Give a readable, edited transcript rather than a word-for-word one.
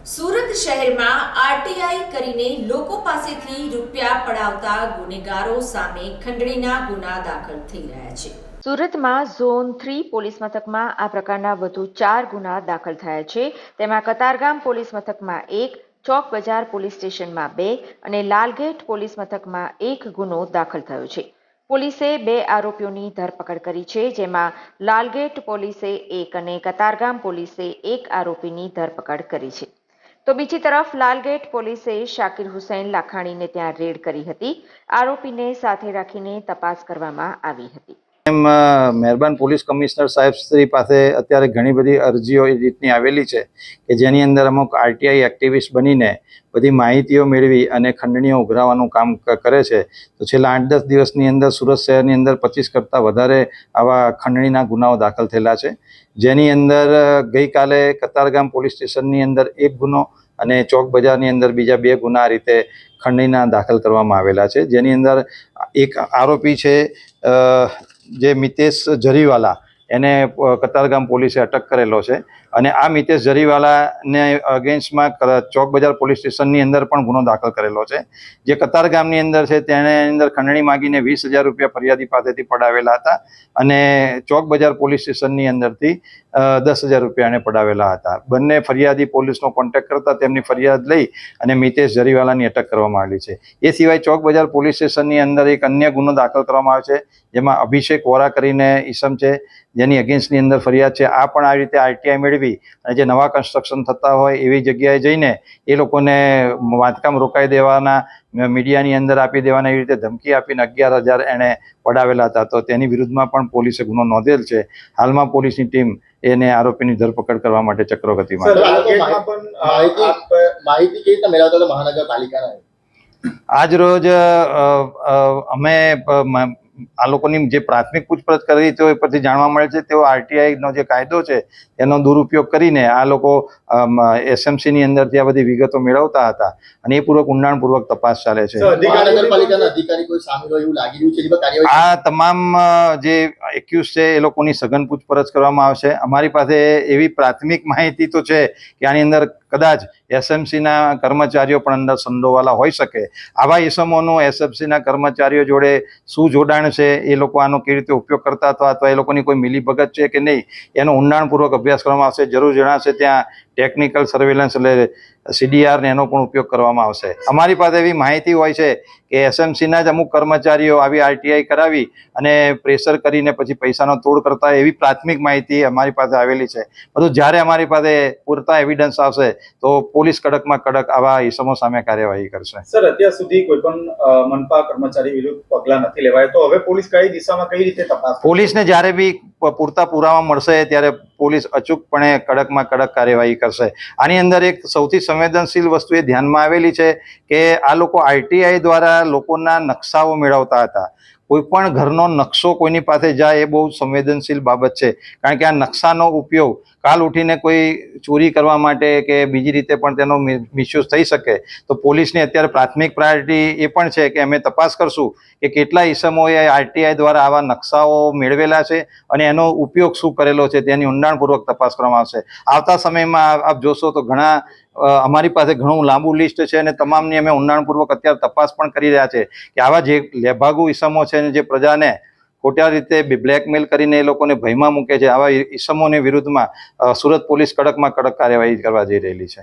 સુરત શહેરમાં આરટીઆઈ કરીને લોકો પાસેથી રૂપિયા પડાવતા ગુનેગારો સામે ખંડણીના ગુના દાખલ થઈ રહ્યા છે। સુરતમાં ઝોન 3 પોલીસ મથકમાં આ પ્રકારના વધુ 4 ગુના દાખલ થયા છે। તેમાં કતારગામ પોલીસ મથકમાં 1, ચોક બજાર પોલીસ સ્ટેશનમાં 2 અને લાલગેટ પોલીસ મથકમાં 1 ગુનો દાખલ થયો છે। પોલીસે 2 આરોપીઓની ધરપકડ કરી છે, જેમાં લાલગેટ પોલીસે 1 અને કતારગામ પોલીસે 1 આરોપીની ધરપકડ કરી છે। તો બીજી તરફ લાલગેટ પોલીસે શાકિર હુસૈન લાખાણીને ત્યાં રેડ કરી હતી। આરોપીને સાથે રાખીને તપાસ કરવામાં આવી હતી। મહેરબાન પોલીસ કમિશનર સાહેબ શ્રી પાસે અત્યારે ઘણી બધી અરજીઓ એ રીતની આવેલી છે કે જેની અંદર અમુક આરટીઆઈ એક્ટિવિસ્ટ બનીને બધી માહિતીઓ મેળવી અને ખંડણીઓ ઉઘરાવવાનું કામ કરે છે। તો છેલ્લા 8-10 દિવસની અંદર સુરત શહેરની અંદર 25 કરતાં વધારે આવા ખંડણીના ગુનાઓ દાખલ થયેલા છે, જેની અંદર ગઈકાલે કતારગામ પોલીસ સ્ટેશનની અંદર 1 ગુનો અને ચોક બજારની અંદર બીજા 2 ગુના આ રીતે ખંડણીના દાખલ કરવામાં આવેલા છે। જેની અંદર એક આરોપી છે જે મિતેશ જરીવાલા, એને કતારગામ પોલીસે અટક કરેલો છે અને આ મિતેશ જરીવાલાને અગેન્સ્ટમાં ચોક બજાર પોલીસ સ્ટેશનની અંદર પણ ગુનો દાખલ કરેલો છે। જે કતારગામની અંદર છે તેણે અંદર ખંડણી માગીને 20,000 રૂપિયા ફરિયાદી પાસેથી પડાવેલા હતા અને ચોક બજાર પોલીસ સ્ટેશનની અંદરથી 10,000 રૂપિયા એને પડાવેલા હતા। બંને ફરિયાદી પોલીસનો કોન્ટેક્ટ કરતા તેમની ફરિયાદ લઈ અને મિતેશ જરીવાલાની અટક કરવામાં આવેલી છે। એ સિવાય ચોક બજાર પોલીસ સ્ટેશનની અંદર એક અન્ય ગુનો દાખલ કરવામાં આવ્યો છે, જેમાં અભિષેક વોરા કરીને ઈસમ છે, જેની અગેન્સ્ટની અંદર ફરિયાદ છે। આ પણ આ રીતે આરટીઆઈ મેળવી અને જે નવા કન્સ્ટ્રક્શન થતા હોય એવી જગ્યાએ જઈને એ લોકોને બાંધકામ રોકાઈ દેવાના, મીડિયાની અંદર આપી દેવાના, એવી રીતે ધમકી આપીને 11,000 એણે પડાવેલા હતા। તો તેની વિરુદ્ધમાં પણ પોલીસે ગુનો નોંધેલ છે। હાલમાં પોલીસની ટીમ એને આરોપીની ધરપકડ કરવા માટે ચક્રો ગતિમાં આજ રોજ અમે આ લોકોની જે પ્રાથમિક પૂછપરછ કરી તો એ પરથી જાણવા મળે છે તેઓ આરટીઆઈનો જે કાયદો છે એનો દુરુપયોગ કરીને આ લોકો એસએમસીની અંદરથી આ બધી વિગતો મેળવતા હતા અને એ પૂર્વક ઊંડાણપૂર્વક તપાસ ચાલે છે। આ તમામ જે એક્યુઝ છે એ લોકોની સઘન પૂછપરછ કરવામાં આવશે। અમારી પાસે એવી પ્રાથમિક માહિતી તો છે કે આની અંદર કદાચ એસએમસીના કર્મચારીઓ પણ અંદર સંડોવાયેલા હોઈ શકે। આવા ઇસમોનું એસએમસીના કર્મચારીઓ જોડે શું જોડાણ છે, એ લોકો આનો કેવી રીતે ઉપયોગ કરતા હતા અથવા એ લોકોની કોઈ મિલીભગત છે કે નહીં, એનો ઊંડાણપૂર્વક અભ્યાસ કરવામાં આવશે। જરૂર જણાશે ત્યાં ટેકનિકલ સર્વેલન્સ એટલે સીડીઆર ને એનો પણ ઉપયોગ કરવામાં આવશે। અમારી પાસે એવી માહિતી હોય છે કે એસએમસીના જ અમુક કર્મચારીઓ આવી આરટીઆઈ કરાવી અને પ્રેશર કરીને પછી પૈસાનો તોડ કરતા હોય, એવી પ્રાથમિક માહિતી અમારી પાસે આવેલી છે। બધું જ્યારે અમારી પાસે પૂરતા એવિડન્સ આવશે તો પોલીસ કડકમાં કડક આવા ઇસમો સામે કાર્યવાહી કરશે। સર, અત્યાર સુધી કોઈ પણ મનપા કર્મચારી વિરુદ્ધ પગલાં નથી લેવાય, તો હવે પોલીસ કઈ દિશામાં કઈ રીતે તપાસ? પોલીસને જ્યારે બી પૂરતા પુરાવા મળશે ત્યારે પોલીસ અચૂકપણે કડકમાં કડક કાર્યવાહી કરશે। આની અંદર એક સૌથી સંવેદનશીલ વસ્તુ એ ધ્યાનમાં આવેલી છે કે આ લોકો આરટીઆઈ દ્વારા લોકોના નકશાઓ મેળવતા હતા। કોઈ પણ ઘરનો નકશો કોઈની પાસે જાય એ બહુ સંવેદનશીલ બાબત છે, કારણ કે આ નકશાનો ઉપયોગ કાલ ઉઠીને કોઈ ચોરી કરવા માટે કે બીજી રીતે પણ તેનો મિસયુઝ થઈ શકે। તો પોલીસની અત્યારે પ્રાથમિક પ્રાયોરિટી એ પણ છે કે અમે તપાસ કરશું કે કેટલા ઇસમોએ આરટીઆઈ દ્વારા આવા નકશાઓ મેળવેલા છે અને એનો ઉપયોગ શું કરેલો છે તેની ઊંડાણપૂર્વક તપાસ કરવામાં આવશે। આવતા સમયમાં આપ જોશો તો ઘણા અમારી પાસે ઘણું લાંબુ લિસ્ટ છે અને તમામની અમે ઊંડાણપૂર્વક અત્યારે તપાસ પણ કરી રહ્યા છે કે આવા જે લેભાગુ ઇસમો છે જે પ્રજાને ખોટા રીતે બ્લેકમેલ કરીને એ લોકોને ભયમાં મૂકે છે, આવા ઇસમોની વિરુદ્ધમાં સુરત પોલીસ કડકમાં કડક કાર્યવાહી કરવા જઈ રહેલી છે।